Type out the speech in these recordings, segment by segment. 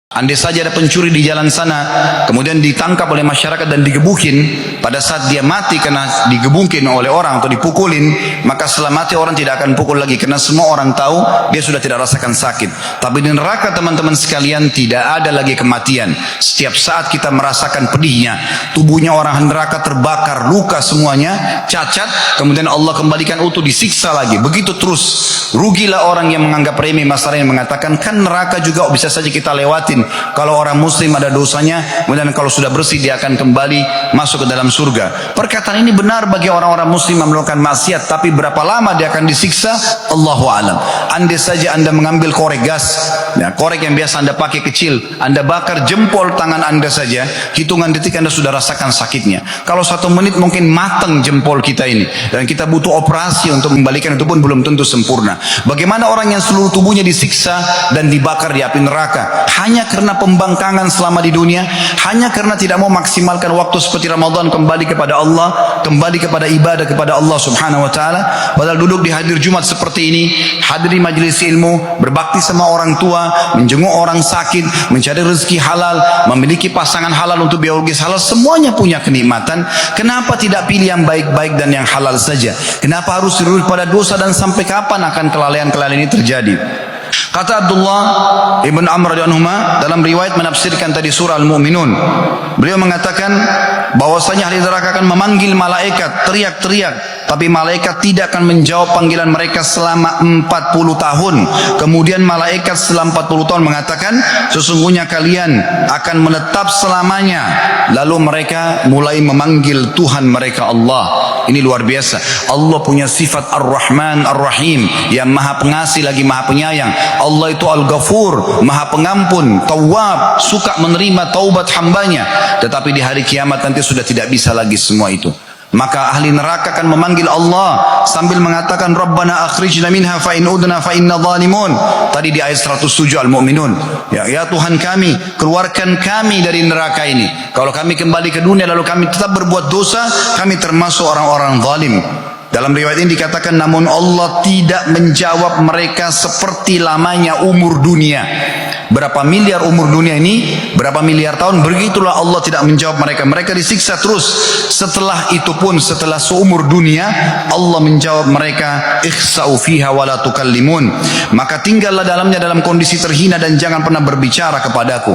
Andai saja ada pencuri di jalan sana, kemudian ditangkap oleh masyarakat dan digebukin, pada saat dia mati karena digebukin oleh orang atau dipukulin, maka setelah mati orang tidak akan pukul lagi, karena semua orang tahu dia sudah tidak rasakan sakit. Tapi di neraka teman-teman sekalian tidak ada lagi kematian. Setiap saat kita merasakan pedihnya, tubuhnya orang neraka terbakar, luka semuanya, cacat, kemudian Allah kembalikan utuh, disiksa lagi. Begitu terus. Rugilah orang yang menganggap remeh masalah yang mengatakan, kan neraka juga bisa saja kita lewatin. Kalau orang muslim ada dosanya, kemudian kalau sudah bersih dia akan kembali masuk ke dalam surga. Perkataan ini benar bagi orang-orang muslim yang melakukan maksiat, tapi berapa lama dia akan disiksa? Allahu a'lam. Andai saja Anda mengambil korek gas, ya, korek yang biasa Anda pakai kecil, Anda bakar jempol tangan Anda saja, hitungan detik Anda sudah rasakan sakitnya. Kalau 1 menit mungkin matang jempol kita ini, dan kita butuh operasi untuk membalikan, itu pun belum tentu sempurna. Bagaimana orang yang seluruh tubuhnya disiksa dan dibakar di api neraka hanya karena pembangkangan selama di dunia, hanya karena tidak mau maksimalkan waktu seperti Ramadan, kembali kepada Allah, kembali kepada ibadah kepada Allah subhanahu wa ta'ala. Padahal duduk di hadir Jumat seperti ini, hadiri majelis ilmu, berbakti sama orang tua, menjenguk orang sakit, mencari rezeki halal, memiliki pasangan halal untuk biologis halal, semuanya punya kenikmatan. Kenapa tidak pilih yang baik-baik dan yang halal saja? Kenapa harus terus pada dosa, dan sampai kapan akan kelalaian-kelalaian ini terjadi? Kata Abdullah ibn Amr radhiyallahu anhu dalam riwayat menafsirkan tadi surah Al-Mu'minun, beliau mengatakan bahwasanya ahli neraka akan memanggil malaikat, teriak-teriak, tapi malaikat tidak akan menjawab panggilan mereka selama 40 tahun. Kemudian malaikat setelah 40 tahun mengatakan, sesungguhnya kalian akan menetap selamanya. Lalu mereka mulai memanggil Tuhan mereka Allah. Ini luar biasa. Allah punya sifat Ar-Rahman Ar-Rahim, yang maha pengasih lagi maha penyayang. Allah itu Al-Ghafur, maha pengampun, Tawwab, suka menerima taubat hambanya. Tetapi di hari kiamat nanti sudah tidak bisa lagi semua itu. Maka ahli neraka akan memanggil Allah sambil mengatakan, Rabbana akhrijna minha fa in udna fa inna zalimun. Tadi di ayat 107 Al-Mu'minun. Ya Tuhan kami, keluarkan kami dari neraka ini. Kalau kami kembali ke dunia lalu kami tetap berbuat dosa, kami termasuk orang-orang zalim. Dalam riwayat ini dikatakan, namun Allah tidak menjawab mereka seperti lamanya umur dunia. Berapa miliar umur dunia ini, berapa miliar tahun, begitulah Allah tidak menjawab mereka. Mereka disiksa terus. Setelah itu pun, setelah seumur dunia, Allah menjawab mereka, ikhsa'u fiha wa la tukallimun. Maka tinggallah dalamnya dalam kondisi terhina dan jangan pernah berbicara kepadaku.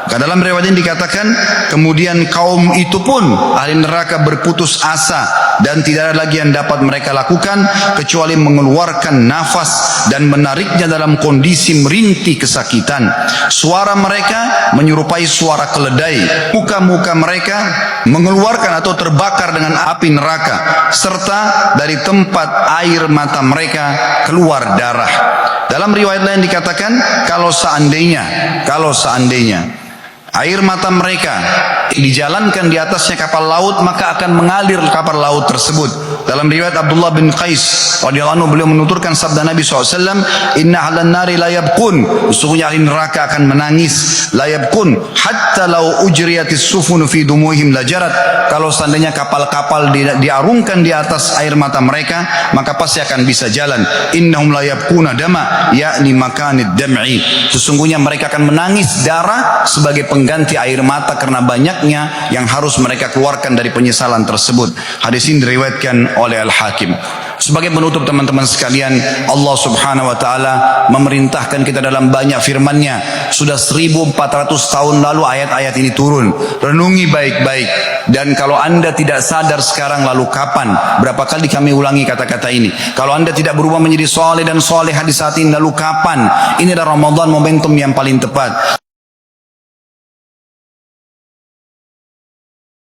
Dalam riwayat ini dikatakan, kemudian kaum itu pun, ahli neraka, berputus asa dan tidak ada lagi yang dapat mereka lakukan kecuali mengeluarkan nafas dan menariknya dalam kondisi merintih kesakitan. Suara mereka menyerupai suara keledai. Muka-muka mereka mengeluarkan atau terbakar dengan api neraka, serta dari tempat air mata mereka keluar darah. Dalam riwayat lain dikatakan, kalau seandainya air mata mereka dijalankan di atasnya kapal laut, maka akan mengalir kapal laut tersebut. Dalam riwayat Abdullah bin Qais radhiyallahu anhu, beliau menuturkan sabda Nabi SAW, inna ahlan nari la yabkun, sesungguhnya ahli neraka akan menangis, la yabkun hatta law ujriyatis sufun fi dumuhim lajarat. Kalau seandainya kapal-kapal diarungkan di atas air mata mereka, maka pasti akan bisa jalan. Innahum la yabkuna dama, yakni makanid dam'i, sesungguhnya mereka akan menangis darah sebagai pengganti air mata karena banyaknya yang harus mereka keluarkan dari penyesalan tersebut. Hadis ini diriwayatkan oleh Al-Hakim. Sebagai penutup teman-teman sekalian, Allah subhanahu wa ta'ala memerintahkan kita dalam banyak firman-Nya. Sudah 1400 tahun lalu ayat-ayat ini turun. Renungi baik-baik. Dan kalau Anda tidak sadar sekarang, lalu kapan? Berapa kali kami ulangi kata-kata ini? Kalau Anda tidak berubah menjadi soleh dan solehah di saat ini, lalu kapan? Ini adalah Ramadan, momentum yang paling tepat.